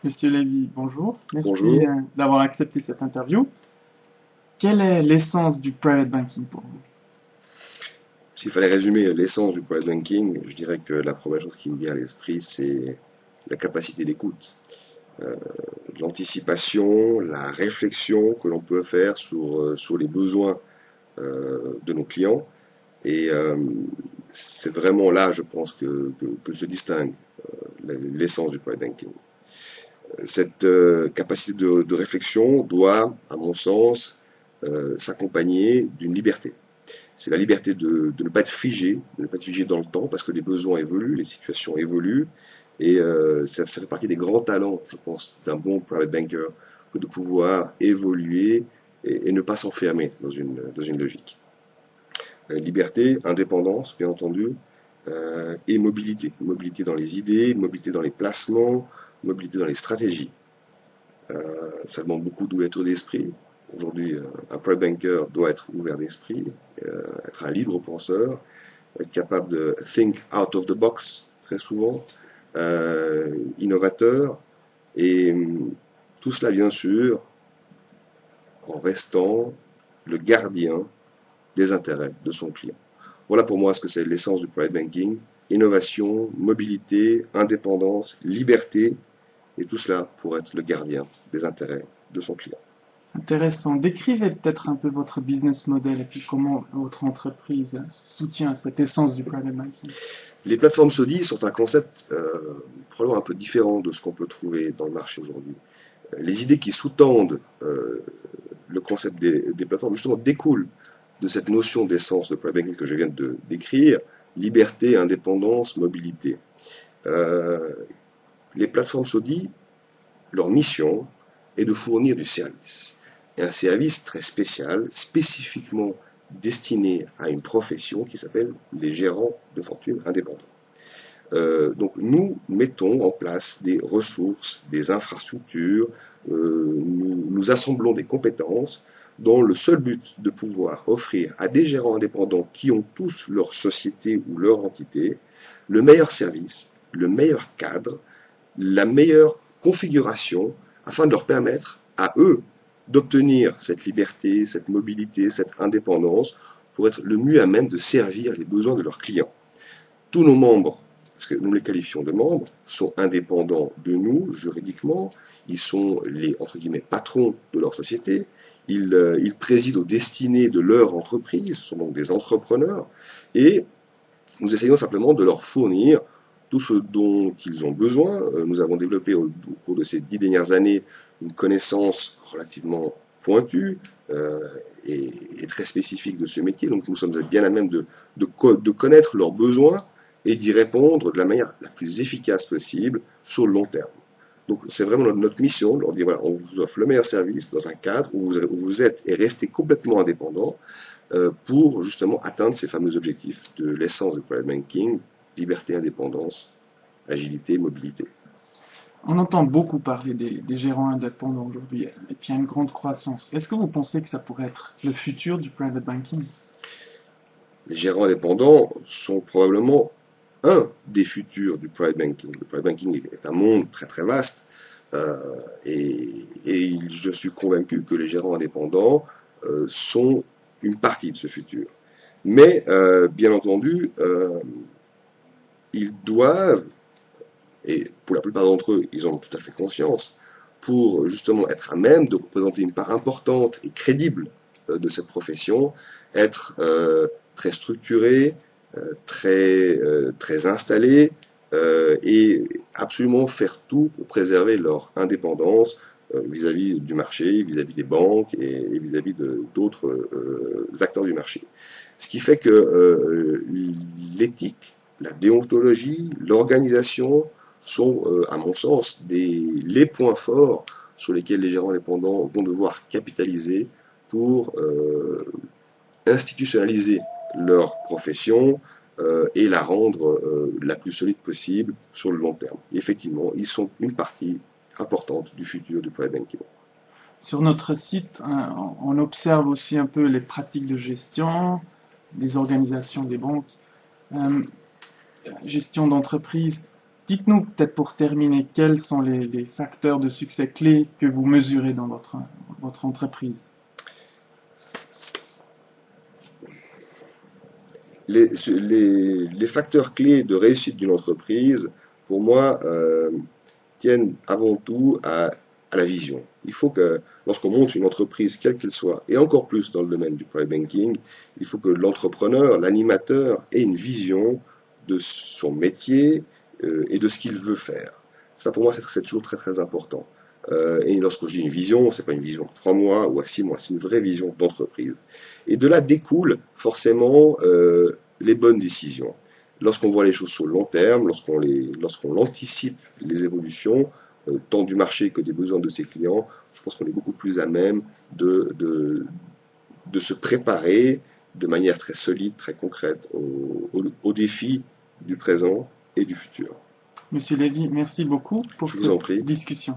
Monsieur Lévy, bonjour. Merci Bonjour. d'avoir accepté cette interview. Quelle est l'essence du private banking pour vous? S'il fallait résumer l'essence du private banking, je dirais que la première chose qui me vient à l'esprit, c'est la capacité d'écoute, euh, l'anticipation, la réflexion que l'on peut faire sur les besoins de nos clients. Et c'est vraiment là, je pense, que se distingue l'essence du private banking. Cette capacité de réflexion doit, à mon sens, s'accompagner d'une liberté. C'est la liberté de ne pas être figé, de ne pas être figé dans le temps, parce que les besoins évoluent, les situations évoluent, et ça fait partie des grands talents, je pense, d'un bon private banker, que de pouvoir évoluer et ne pas s'enfermer dans une logique. Liberté, indépendance, bien entendu, et mobilité. Mobilité dans les idées, mobilité dans les placements, mobilité dans les stratégies. Ça demande beaucoup d'ouverture d'esprit. Aujourd'hui, un private banker doit être ouvert d'esprit, être un libre penseur, être capable de think out of the box, très souvent, innovateur, et tout cela, bien sûr, en restant le gardien des intérêts de son client. Voilà pour moi ce que c'est l'essence du private banking. Innovation, mobilité, indépendance, liberté, et tout cela pour être le gardien des intérêts de son client. Intéressant. Décrivez peut-être un peu votre business model et puis comment votre entreprise soutient cette essence du private banking. Les plateformes SODI sont un concept probablement un peu différent de ce qu'on peut trouver dans le marché aujourd'hui. Les idées qui sous-tendent le concept des plateformes, justement, découlent de cette notion d'essence de private banking que je viens de décrire, liberté, indépendance, mobilité. Les plateformes SODI, leur mission est de fournir du service. Et un service très spécial, spécifiquement destiné à une profession qui s'appelle les gérants de fortune indépendants. Donc nous mettons en place des ressources, des infrastructures, nous assemblons des compétences dans le seul but de pouvoir offrir à des gérants indépendants qui ont tous leur société ou leur entité le meilleur service, le meilleur cadre, la meilleure configuration afin de leur permettre à eux d'obtenir cette liberté, cette mobilité, cette indépendance pour être le mieux à même de servir les besoins de leurs clients. Tous nos membres, parce que nous les qualifions de membres, sont indépendants de nous juridiquement, ils sont les entre guillemets patrons de leur société, ils président aux destinées de leur entreprise, ce sont donc des entrepreneurs, et nous essayons simplement de leur fournir tout ce dont ils ont besoin. Nous avons développé au cours de ces 10 dernières années une connaissance relativement pointue et très spécifique de ce métier. Donc nous sommes bien à même de connaître leurs besoins et d'y répondre de la manière la plus efficace possible sur le long terme. Donc c'est vraiment notre mission, de leur dire voilà, on vous offre le meilleur service dans un cadre où vous êtes et restez complètement indépendant pour justement atteindre ces fameux objectifs de l'essence du private banking, liberté, indépendance, agilité, mobilité. On entend beaucoup parler des gérants indépendants aujourd'hui et puis il y a une grande croissance. Est-ce que vous pensez que ça pourrait être le futur du private banking? Les gérants indépendants sont probablement un des futurs du private banking. Le private banking est un monde très très vaste et je suis convaincu que les gérants indépendants sont une partie de ce futur. Mais bien entendu, ils doivent, et pour la plupart d'entre eux, ils en ont tout à fait conscience, pour justement être à même de représenter une part importante et crédible de cette profession, être très structurés, très installés, et absolument faire tout pour préserver leur indépendance vis-à-vis du marché, vis-à-vis des banques et vis-à-vis d'autres acteurs du marché. Ce qui fait que l'éthique, la déontologie, l'organisation sont, à mon sens, les points forts sur lesquels les gérants indépendants vont devoir capitaliser pour institutionnaliser leur profession et la rendre la plus solide possible sur le long terme. Et effectivement, ils sont une partie importante du futur du private banking. Sur notre site, hein, on observe aussi un peu les pratiques de gestion des organisations des banques, euh, gestion d'entreprise. Dites-nous peut-être pour terminer, quels sont les facteurs de succès clés que vous mesurez dans votre entreprise? Les facteurs clés de réussite d'une entreprise, pour moi, tiennent avant tout à la vision. Il faut que, lorsqu'on monte une entreprise, quelle qu'elle soit, et encore plus dans le domaine du private banking, il faut que l'entrepreneur, l'animateur, ait une vision de son métier et de ce qu'il veut faire. Ça, pour moi, c'est toujours très très important. Et lorsque je dis une vision, c'est pas une vision à 3 mois ou à 6 mois, c'est une vraie vision d'entreprise. Et de là découlent forcément les bonnes décisions. Lorsqu'on voit les choses sur le long terme, lorsqu'on anticipe les évolutions, tant du marché que des besoins de ses clients, je pense qu'on est beaucoup plus à même de se préparer de manière très solide, très concrète aux défis du présent et du futur. Monsieur Lévy, merci beaucoup pour Je vous en cette prie. discussion.